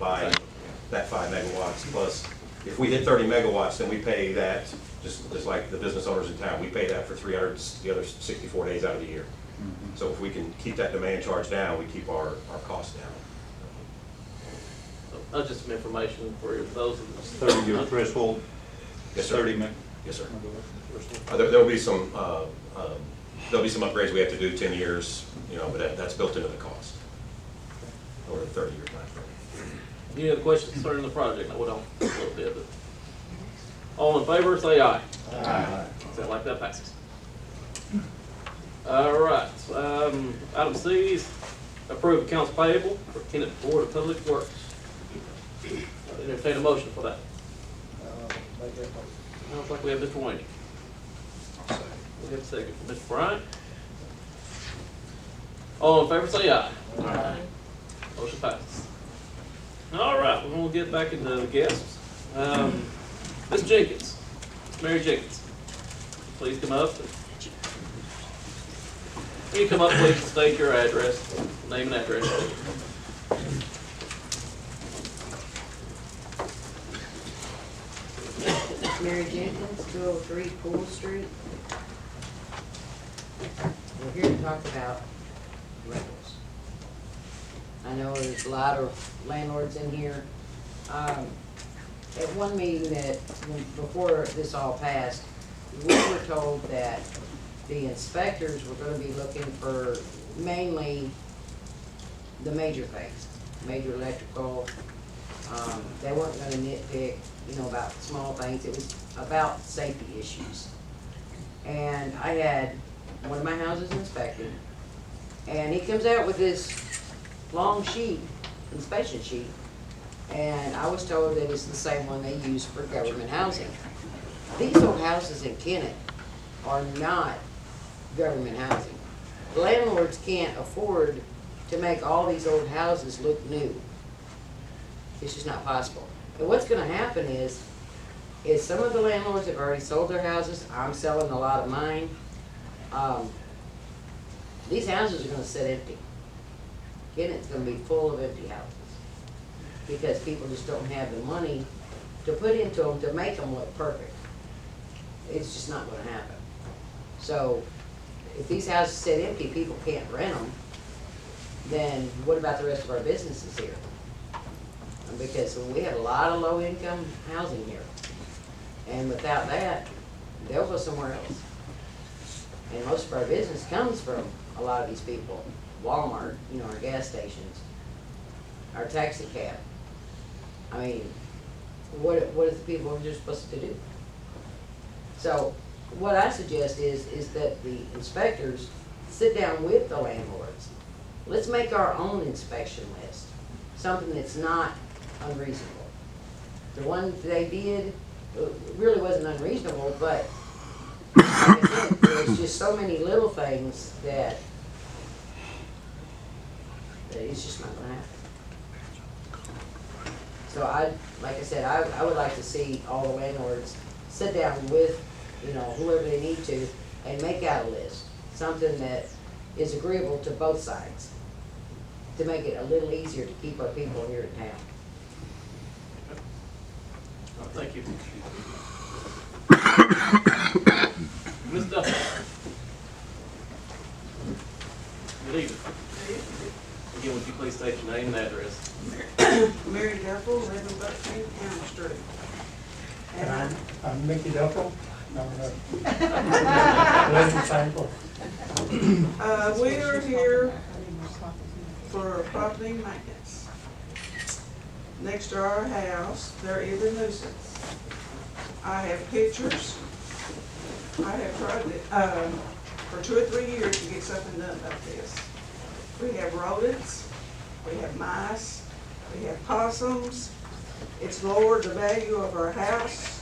buying that 5 megawatts. Plus, if we hit 30 megawatts, then we pay that, just like the business owners in town, we pay that for the other 64 days out of the year. So if we can keep that demand charge down, we keep our costs down. That's just some information for those of us. 30-year threshold. Yes, sir. 30 meg. Yes, sir. There'll be some upgrades we have to do 10 years, but that's built into the cost over the 30-year time frame. Any other questions concerning the project? I went on a little bit, but all in favor, say aye. Aye. Sound like that passes. All right. Item C is approve accounts payable for Kennett Board of Public Works. Entertain a motion for that. Sounds like we have Mr. Wayne. We have a second for Mr. Bryant. All in favor, say aye. Aye. Motion passes. All right, we're gonna get back into the guests. Ms. Jenkins, Mary Jenkins, please come up. Can you come up, please, and state your address, name and address. Mary Jenkins, 203 Pool Street. We're here to talk about rentals. I know there's a lot of landlords in here. At one meeting before this all passed, we were told that the inspectors were going to be looking for mainly the major things, major electrical. They weren't going to nitpick, about small things. It was about safety issues. And I had one of my houses inspected, and he comes out with this long sheet, inspection sheet, and I was told that it's the same one they use for government housing. These old houses in Kennett are not government housing. Landlords can't afford to make all these old houses look new. It's just not possible. And what's gonna happen is some of the landlords have already sold their houses. I'm selling a lot of mine. These houses are gonna sit empty. Kennett's gonna be full of empty houses because people just don't have the money to put into them to make them look perfect. It's just not gonna happen. So if these houses sit empty, people can't rent them, then what about the rest of our businesses here? Because we have a lot of low-income housing here. And without that, they'll go somewhere else. And most of our business comes from a lot of these people. Walmart, our gas stations, our taxi cab. I mean, what is the people just supposed to do? So what I suggest is that the inspectors sit down with the landlords. Let's make our own inspection list, something that's not unreasonable. The one they did really wasn't unreasonable, but like I said, there's just so many little things that it's just not going to happen. So like I said, I would like to see all the landlords sit down with whoever they need to and make out a list, something that is agreeable to both sides, to make it a little easier to keep our people here in town. Thank you. Ms. Duffy. Good evening. Again, would you please state your name and address? Mary Duffel, 11 Buckfield, Elm Street. And I'm Mickey Duffel. we are here for property maintenance. Next to our house, there is a nuisance. I have pictures. I have tried it for 2 or 3 years to get something done about this. We have rodents, we have mice, we have possums. It's lowered the value of our house.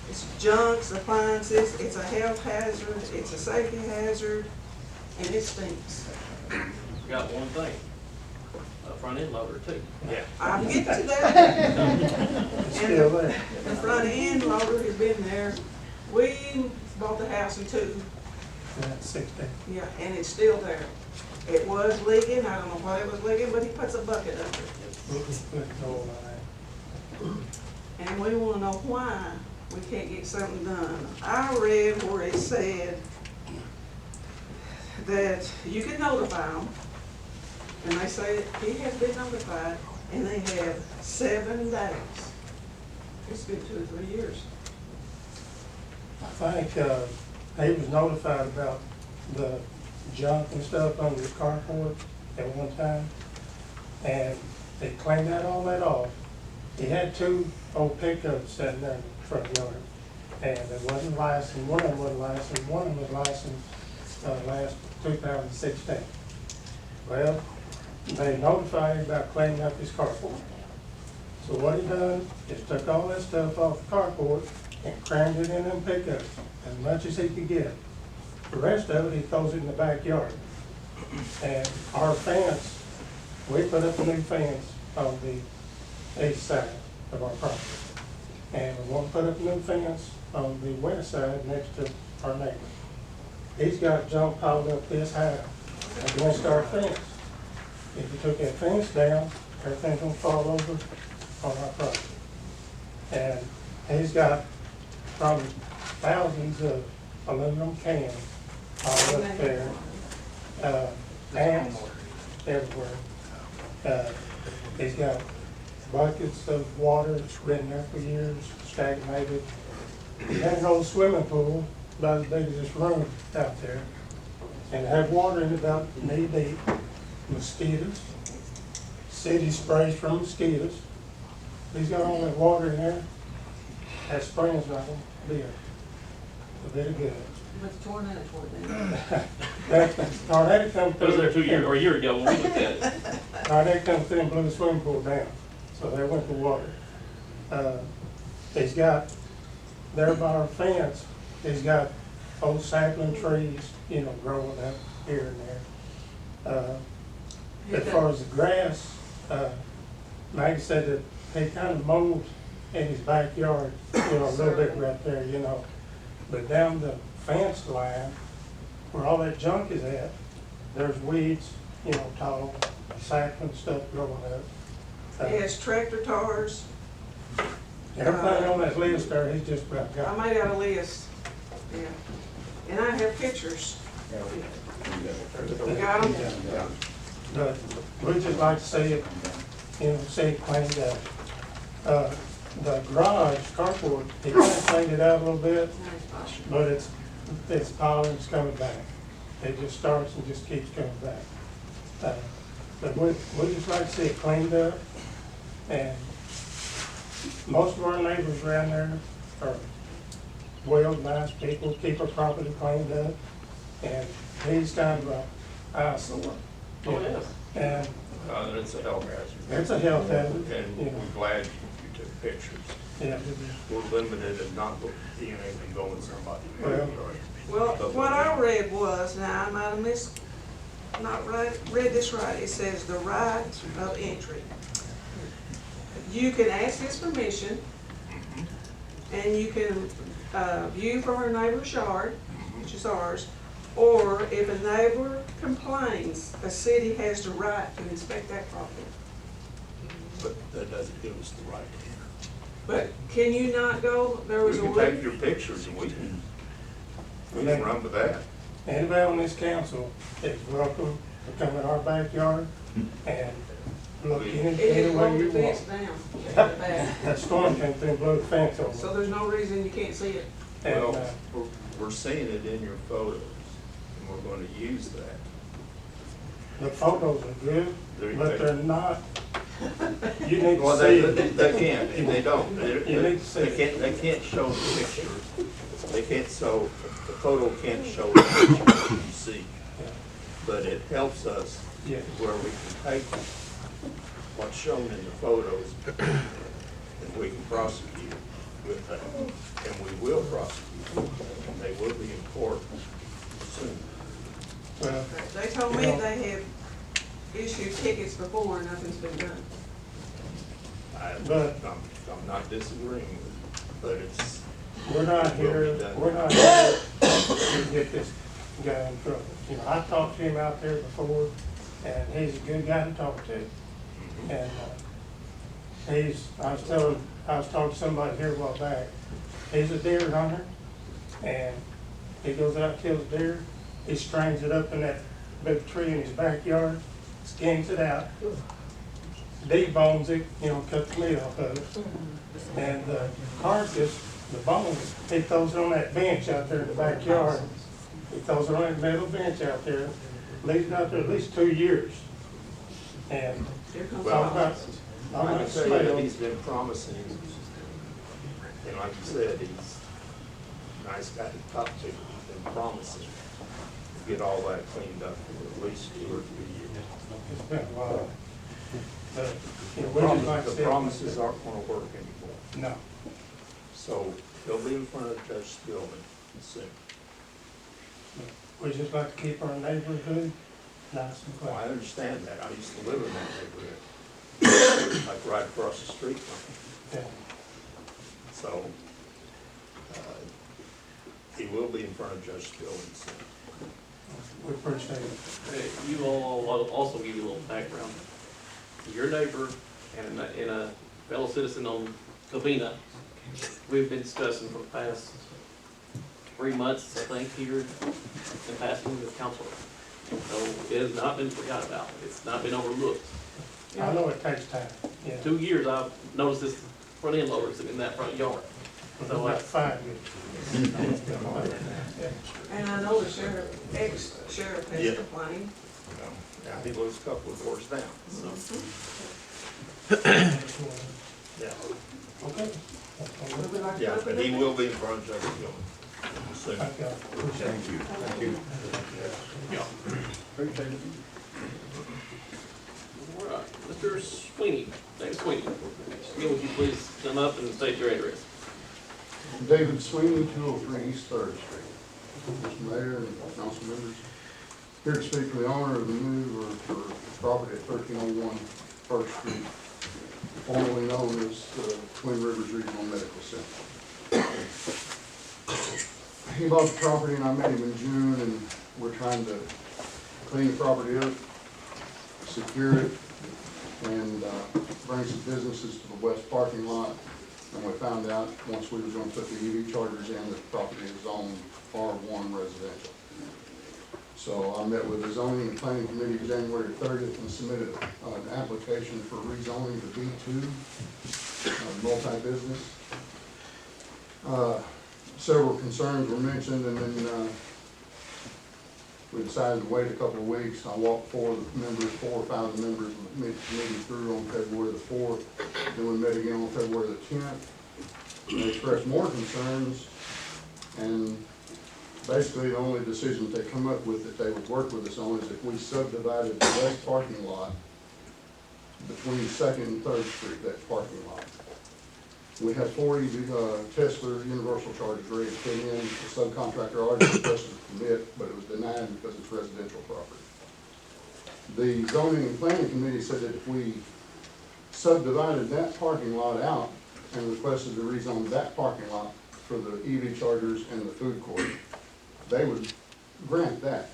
It's junks, appliances, it's a health hazard, it's a safety hazard, and it stinks. Got one thing. A front end loader too. Yeah. I'm getting to that. And the front end loader has been there. We bought the house in 16. yeah, and it's still there. It was leaking, I don't know why it was leaking, but he puts a bucket under it. We'll just put the oil on And we wanna know why we can't get something done. I read where it said that you can notify them, and they say he has been notified, and they have 7 days. It's been 2 or 3 years. I think, he was notified about the junk and stuff under the carport at one time. And they cleaned all that off. He had 2 old pickups sitting there in the front yard. And it wasn't licensed, one of them wasn't licensed, one of them was licensed, last 2016. Well, they notified him about cleaning up his carport. So what he done is took all that stuff off the carport and crammed it in them pickups, as much as he could get. The rest of it, he throws it in the backyard. And our fence, we put up a new fence on the east side of our property. And we want to put up a new fence on the west side next to our neighbor. He's got junk piled up this high against our fence. If you took that fence down, everything's gonna fall over on our property. And he's got probably thousands of aluminum cans all up there. Ants everywhere. He's got buckets of water that's been there for years, stagnated. He had an old swimming pool about as big as this room out there. And it had water in it about knee deep. Mosquitoes. City sprays from mosquitoes. He's got all that water in there. That spraying's not gonna be a bit of good. But the tornado tore it down. That tornado come It through. was there 2 years, or a year ago when we looked at it. Tornado come through and blew the swimming pool down, so there went the water. He's got, there by our fence, he's got old sapling trees, you know, growing up here and there. As far as the grass, Maggie said that he kind of mowed in his backyard, you know, a little bit right there, you know. But down the fence line, where all that junk is at, there's weeds, you know, tall, sapling stuff growing up. He has tractor tires. Everything on that list there, he's just about I got. made out a list, yeah. And I have pictures. You got them? But we'd just like to see it, you know, see it cleaned up. The garage, carport, he kind of cleaned it out a little bit, but it's piling, it's coming back. It just starts and just keeps coming back. But we just like to see it cleaned up, and most of our neighbors around there are well, nice people, keep our property cleaned up, and he's kind of a eyesore. Oh, yeah. And It's a health hazard. it's a health hazard, And you know. we're glad you took pictures. Yeah. We're limited in not seeing anything go in somebody's Well, yard. Well, what I read was, now I might have read this right, it says the right of entry. You can ask his permission, and you can, view from her neighbor's yard, which is ours, or if a neighbor complains, the city has the right to inspect that property. But that doesn't give us the right to enter. But can you not go, there We was a can take week, your pictures and we can run with that. Anybody on this council is welcome to come in our backyard and look any it just way rolled you the fence want. down at the back. That storm came through and blew the fence So over. there's no reason you can't see it. And, Well, we're seeing it in your photos and we're gonna use that. the photos are good, but they're not, you need Well, to see they it. can't, and they don't. You need to see it. They can't show the picture. They can't show, the photo can't show the picture you see. But it helps us Yeah. where we can take what's shown in the photos and we can prosecute with that. And we will prosecute, and they will be in court soon. Well, They told me they had issued tickets before and nothing's been done. I'm not disagreeing with you, but it's, we're not here to get this guy in trouble. You know, I talked to him out there before, and he's a good guy to talk to. And I was talking to somebody here a while back, he's a deer hunter, and he goes out and kills deer, he strings it up in that big tree in his backyard, skins it out, debones it, cut the meat off of it, and the carcass, the bones, he throws it on that bench out there in the backyard. He throws it on that metal bench out there, leaves it out there at least 2 years. And talk about I can tell you smell. that he's been promising, and like you said, he's a nice guy to talk to, he's been promising to get all that cleaned up for at least 2 or 3 years. It's been a while. But, we just like to The see- promises aren't gonna work anymore. No. So he'll be in front of Judge Stillman soon. We just like to keep our neighborhood nice and Well, I clean. understand that. I used to live in that neighborhood, like right across the street from me. Yeah. So, he will be in front of Judge Stillman soon. We appreciate it. Hey, you all, I'll also give you a little background. Your neighbor and a fellow citizen on Covina, we've been discussing for the past 3 months, I think, here in passing the council. So it has not been forgot about. It's not been overlooked. I know it takes time, yeah. 2 years, I've noticed this front end loader sitting in that front yard. So About that's, 5 years. And I know the sheriff, ex-sheriff Yeah. has complained. Now, he lives a couple of doors down, so, yeah. Okay. Would we like to Yeah, open but he it? will be in front of Judge Stillman soon. Thank you. Appreciate it. Thank you. all right. Mr. Sweeney, David Sweeney, again, would you please come up and state your address? David Sweeney, 203 East Third Street. Mr. Mayor and council members, here to speak for the owner of the new or for property at 1301 First Street, formerly known as Twin Rivers Regional Medical Center. He bought the property and I met him in June, and we're trying to clean the property up, secure it, and bring some businesses to the west parking lot. And we found out, once we was gonna put the EV chargers in, that the property is zoned R1 residential. So I met with the zoning and planning committee January 30th and submitted an application for rezoning to B2, multi-business. Several concerns were mentioned, and then we decided to wait a couple of weeks. I walked 4 or 5 of the members of the committee through on February the 4th. Then we met again on February the 10th. They expressed more concerns, and basically the only decision they come up with that they would work with us on is if we subdivided the west parking lot between 2nd and 3rd Street, that parking lot. We have 40 Tesla universal chargers ready to put in. The subcontractor already requested a permit, but it was denied because it's residential property. The zoning and planning committee said that if we subdivided that parking lot out and requested to rezone that parking lot for the EV chargers and the food court, they would grant that.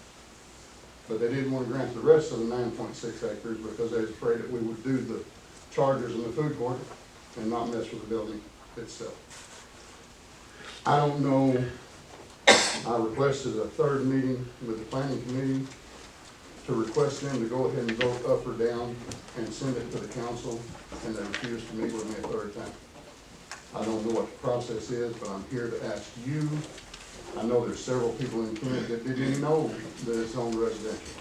But they didn't want to grant the rest of the 9.6 acres because they was afraid that we would do the chargers and the food court and not mess with the building itself. I don't know, I requested a 3rd meeting with the planning committee to request them to go ahead and vote up or down and send it to the council, and they refused to meet with me a 3rd time. I don't know what the process is, but I'm here to ask you. I know there's several people in Kennett that didn't even know that it's owned residential.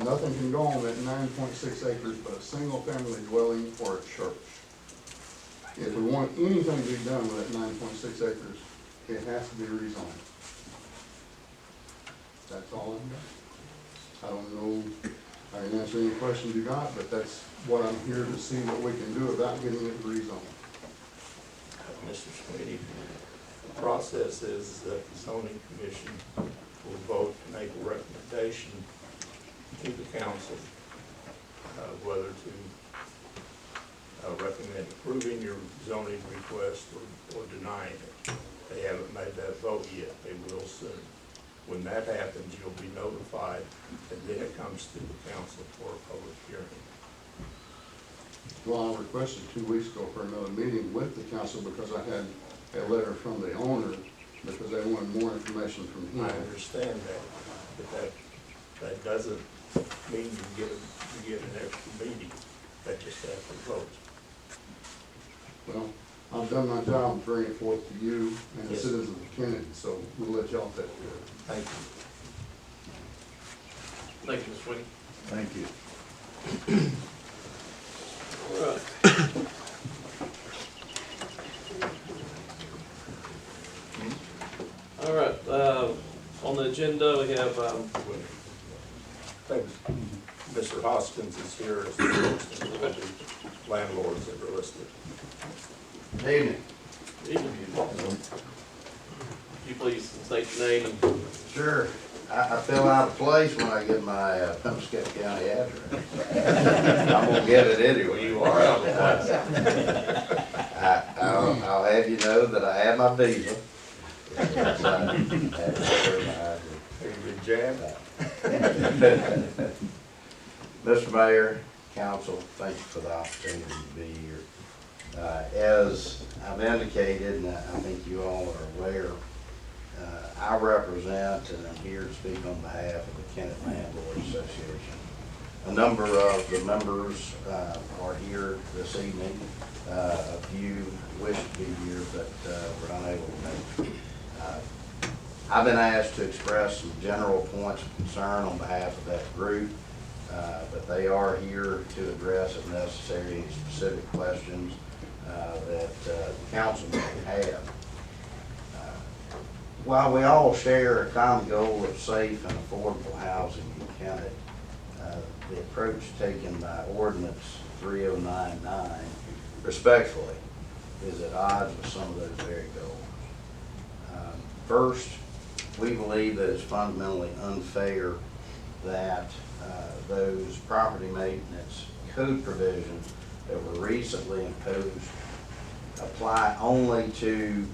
Nothing can go on that 9.6 acres but a single family dwelling or a church. If we want anything to be done with that 9.6 acres, it has to be rezoned. That's all I've got. I don't know, I can answer any questions you got, but that's what I'm here to see what we can do about getting it rezoned. Mr. Sweeney, the process is that the zoning commission will vote to make a recommendation to the council whether to recommend approving your zoning request or denying it. They haven't made that vote yet. They will soon. When that happens, you'll be notified, and then it comes to the council for a public hearing. Well, I requested 2 weeks ago for another meeting with the council because I had a letter from the owner because they wanted more information from him. I understand that, but that doesn't mean you get an extra meeting. That just has to close. Well, I've done my job of bringing it forth to you and the Yes. citizens of Kennett, so we'll let y'all take care of it. Thank you. Thank you, Ms. Sweeney. Thank you. All right. All right, on the agenda, we have, Thanks. Mr. Hoskins is here as the landlords that are listed. Evening. you please state your name and Sure. I feel out of place when I get my Pemscott County address. I'm gonna get it anyway. You are out of place. I'll have you know that I have my visa. Yes, I have to wear my ID. Have you been jabbed? Mr. Mayor, Council, thank you for the opportunity to be here. As I've indicated, and I think you all are aware, I represent and I'm here to speak on behalf of the Kennett Landlord Association. A number of the members are here this evening. A few wish to be here, but were unable to make it. I've been asked to express some general points of concern on behalf of that group, but they are here to address, if necessary, any specific questions that the council may have. While we all share a common goal of safe and affordable housing in Kennett, the approach taken by Ordinance 3099 respectfully is at odds with some of those very goals. First, we believe that it's fundamentally unfair that those property maintenance code provisions that were recently imposed apply only to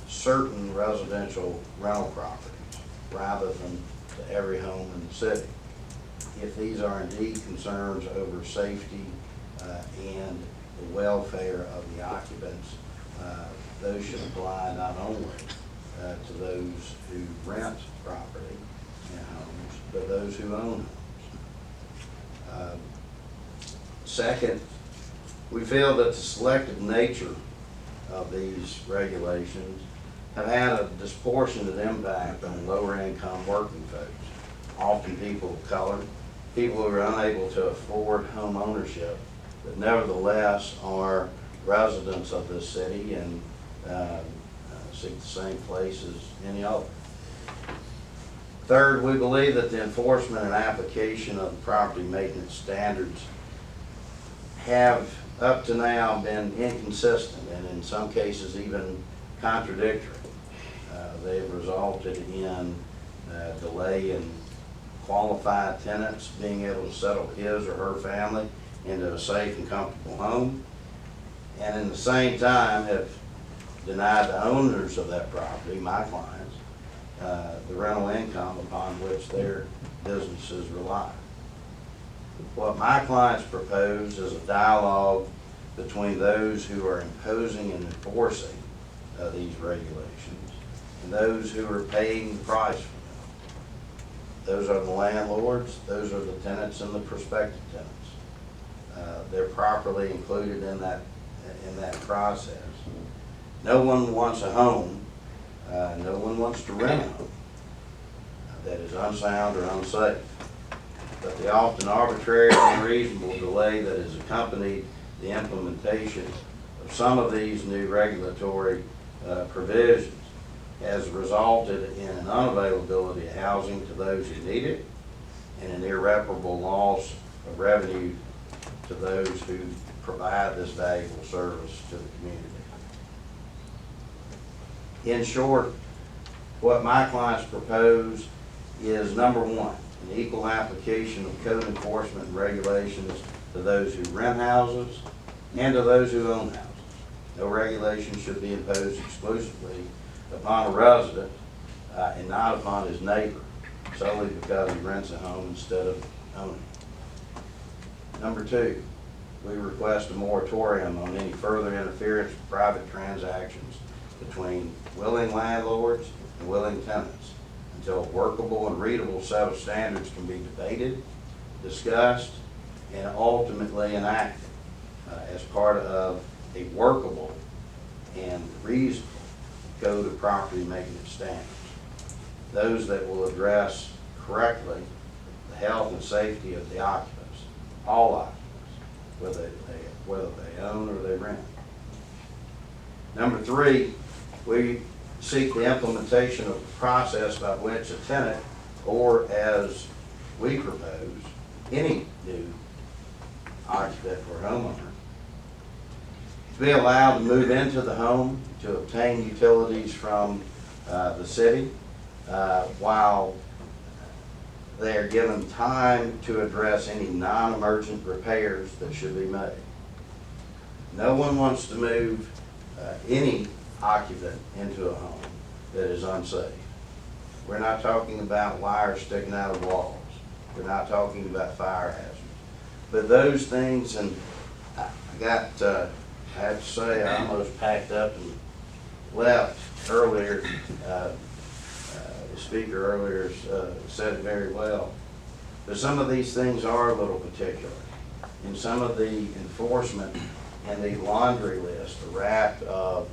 certain residential rental properties rather than to every home in the city. If these are indeed concerns over safety and the welfare of the occupants, those should apply not only to those who rent property and homes, but those who own homes. Second, we feel that the selective nature of these regulations have had a disproportionate impact on lower income working folks, often people of color, people who are unable to afford home ownership, but nevertheless are residents of this city and seek the same place as any other. Third, we believe that the enforcement and application of the property maintenance standards have up to now been inconsistent and in some cases even contradictory. They've resulted in delay in qualified tenants being able to settle his or her family into a safe and comfortable home, and in the same time have denied the owners of that property, my clients, the rental income upon which their businesses rely. What my clients propose is a dialogue between those who are imposing and enforcing these regulations and those who are paying the price for them. Those are the landlords, those are the tenants and the prospective tenants. They're properly included in that process. No one wants a home, no one wants to rent a home that is unsound or unsafe. But the often arbitrary and unreasonable delay that has accompanied the implementation of some of these new regulatory provisions has resulted in an unavailability of housing to those who need it and an irreparable loss of revenue to those who provide this valuable service to the community. In short, what my clients propose is, number one, an equal application of code enforcement and regulations to those who rent houses and to those who own houses. No regulation should be imposed exclusively upon a resident and not upon his neighbor solely because he rents a home instead of owning it. Number two, we request a moratorium on any further interference with private transactions between willing landlords and willing tenants until a workable and readable set of standards can be debated, discussed, and ultimately enacted as part of a workable and reasonable code of property maintenance standards. Those that will address correctly the health and safety of the occupants, all occupants, whether they own or they rent. Number three, we seek the implementation of a process by which a tenant, or as we propose, any new occupant or homeowner, to be allowed to move into the home to obtain utilities from the city while they are given time to address any non-emergent repairs that should be made. No one wants to move any occupant into a home that is unsafe. We're not talking about wires sticking out of walls. We're not talking about fire hazards. But those things, and I have to say, I almost packed up and left earlier. The speaker earlier said it very well. But some of these things are a little particular. And some of the enforcement and the laundry list, the raft of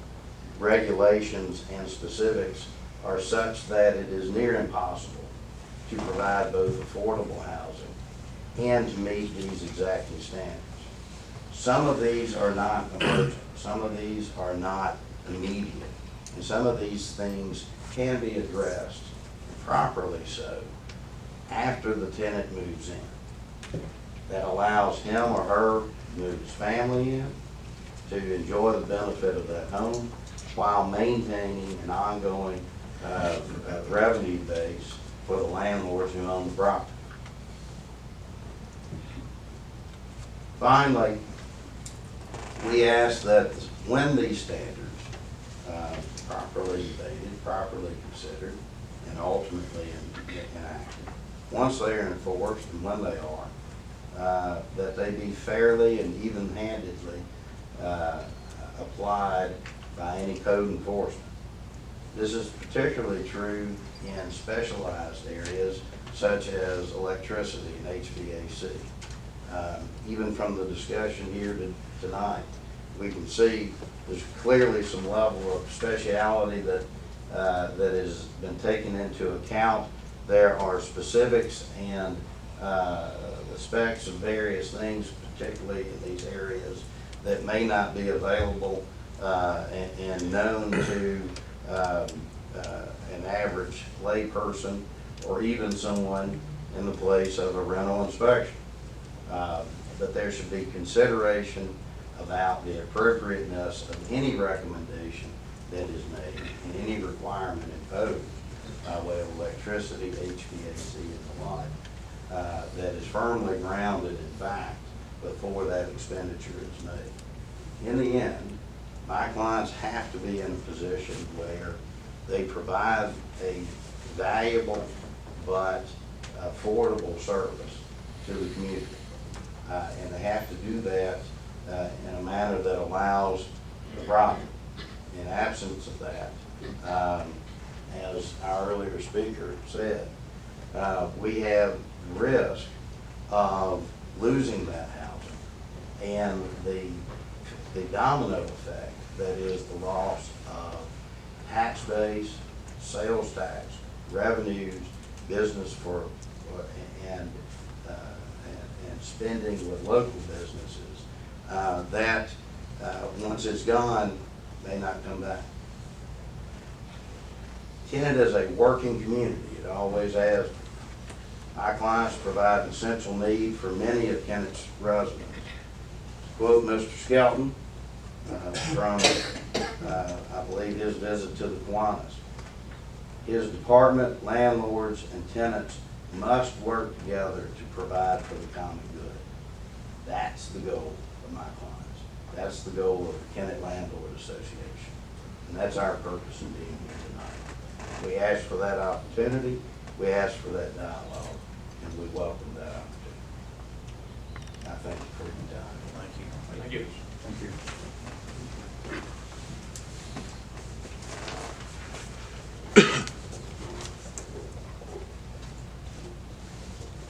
regulations and specifics are such that it is near impossible to provide both affordable housing and to meet these exacting standards. Some of these are not emergent, some of these are not immediate, and some of these things can be addressed, properly so, after the tenant moves in. That allows him or her to move his family in, to enjoy the benefit of that home, while maintaining an ongoing revenue base for the landlords who own the property. Finally, we ask that when these standards properly debated, properly considered, and ultimately enacted, once they are enforced and when they are, that they be fairly and even-handedly applied by any code enforcement. This is particularly true in specialized areas such as electricity and HVAC. Even from the discussion here tonight, we can see there's clearly some level of speciality that has been taken into account. There are specifics and the specs of various things, particularly in these areas, that may not be available and known to an average layperson or even someone in the place of a rental inspection. But there should be consideration about the appropriateness of any recommendation that is made and any requirement imposed by way of electricity, HVAC, and the like, that is firmly grounded in fact before that expenditure is made. In the end, my clients have to be in a position where they provide a valuable but affordable service to the community. And they have to do that in a manner that allows the profit. In absence of that, as our earlier speaker said, we have risk of losing that housing and the domino effect that is the loss of tax base, sales tax, revenues, business for and spending with local businesses, that once it's gone, may not come back. Kennett is a working community. It always has. My clients provide an essential need for many of Kennett's residents. To quote Mr. Skelton from, I believe, his visit to the Kiwanis, his department, landlords, and tenants must work together to provide for the common good. That's the goal of my clients. That's the goal of the Kennett Landlord Association. And that's our purpose in being here tonight. We ask for that opportunity, we ask for that dialogue, and we welcome that opportunity. I thank you for your time. Thank you. Thank you. Thank you.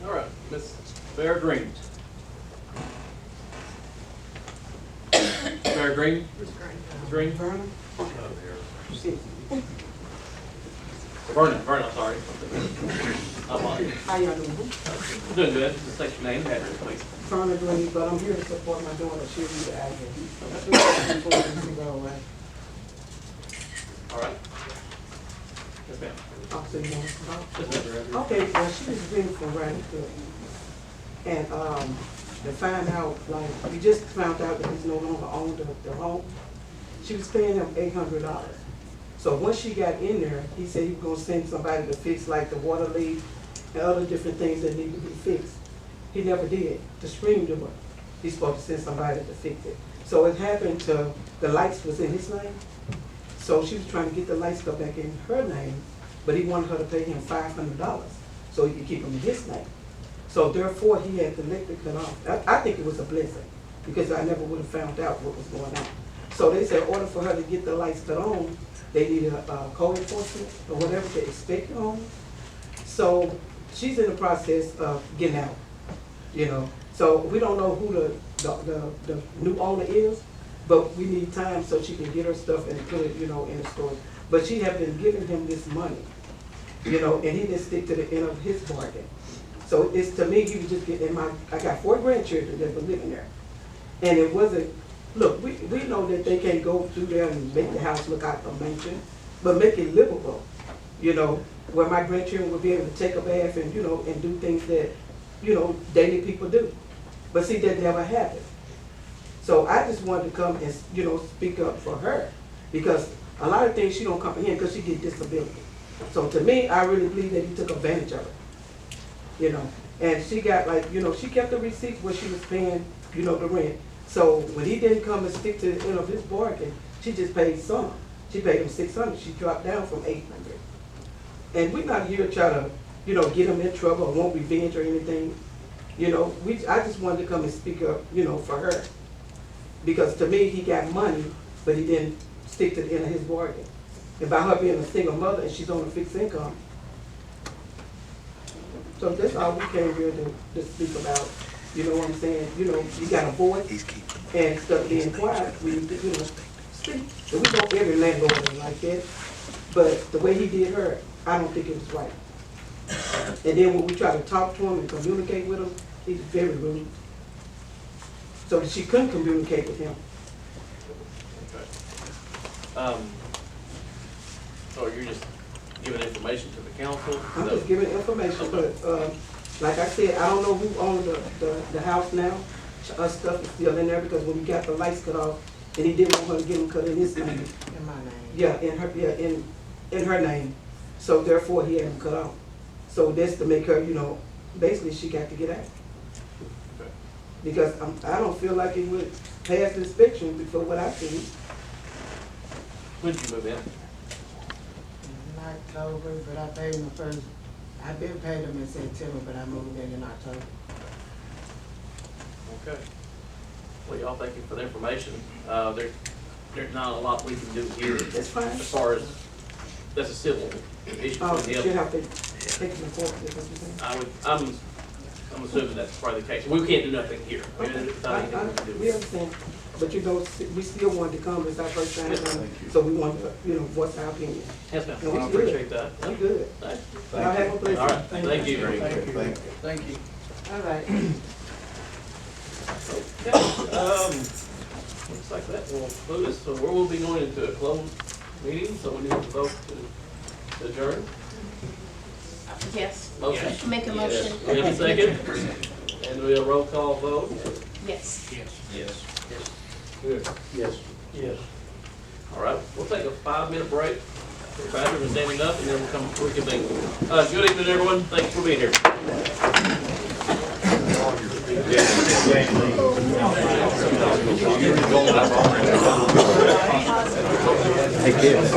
All right, Ms. Bear Green. Bear Green? Ms. Green? Vernon? Vernon, I'm sorry. I'm on. How y'all doing? Doing good. Just take your name and address, please. Vernon Green, but I'm here to support my daughter, she'll be the advocate. Before we go away. All right. Yes, ma'am. I'll see you next time. Yes, ma'am. Okay, well, she was been for right good. And, to find out, like, we just found out that he's no longer owned the home. She was paying him $800. So once she got in there, he said he was gonna send somebody to fix like the water leak and other different things that need to be fixed. He never did. The screen door, he's supposed to send somebody to fix it. So it happened to, the lights was in his name. So she was trying to get the lights go back in her name, but he wanted her to pay him $500 so he could keep them in his name. So therefore, he had the electric cut off. I think it was a blessing, because I never would have found out what was going on. So they said in order for her to get the lights cut on, they needed a code enforcement or whatever to inspect the home. So she's in the process of getting out, you know. So we don't know who the new owner is, but we need time so she can get her stuff and put it, you know, in the storage. But she had been giving him this money, you know, and he didn't stick to the end of his bargain. So it's, to me, he was just getting, I got 4 grandchildren that were living there. And it wasn't, look, we know that they can't go through there and make the house look like a mansion, but make it livable, you know, where my grandchildren will be able to take a bath and, you know, and do things that, you know, daily people do. But see, that never happened. So I just wanted to come and, you know, speak up for her, because a lot of things she don't comprehend because she get disability. So to me, I really believe that he took advantage of it, you know. And she got, like, you know, she kept the receipts where she was paying, you know, the rent. So when he didn't come and stick to the end of his bargain, she just paid some. She paid him $600. She dropped down from $800. And we're not here to try to, you know, get him in trouble or want revenge or anything. You know, I just wanted to come and speak up, you know, for her. Because to me, he got money, but he didn't stick to the end of his bargain. And by her being a single mother and she's on a fixed income. So that's all we came here to speak about. You know what I'm saying? You know, you got a voice and stuff being quiet, we need to, you know, speak. And we don't every landlord like that. But the way he did her, I don't think it was right. And then when we try to talk to him and communicate with him, he's very rude. So she couldn't communicate with him. Okay. So you're just giving information to the council? I'm just giving information, but, like I said, I don't know who owns the house now. Her stuff is still in there because when we got the lights cut off, and he didn't want her to get them cut in his name. In my name. Yeah, in her name. So therefore, he had them cut off. So that's to make her, you know, basically she got to get out. Okay. Because I don't feel like it would pass the inspection before what I've seen. When did you move in? In October, but I paid him the first, I've been paid him in September, but I moved in October. Okay. Well, y'all, thank you for the information. There's not a lot we can do here That's fine. as far as, that's a civil issue. Oh, for she'll him. have to take it to court, is what you're saying? I'm assuming that's probably the case. We can't do nothing here. We Okay, don't have anything we can do. we understand, but you know, we still wanted to come, it's our first time coming, so we want to, you know, voice our opinion. Yes, ma'am. No, we I good. appreciate that. We good. Thank Y'all have a blessing. All right, thank you. Thank you. All right. Okay, looks like that will conclude us. So we will be going into a closed meeting, so we need to vote to adjourn. Yes. Motion. Make a motion. We have a second? And we have a roll call vote? Yes. Good. Yes. Yes. All right, we'll take a 5-minute break. Patrick is standing up, and then we'll come reconvene. Good evening, everyone. Thanks for being here. Hey, kids.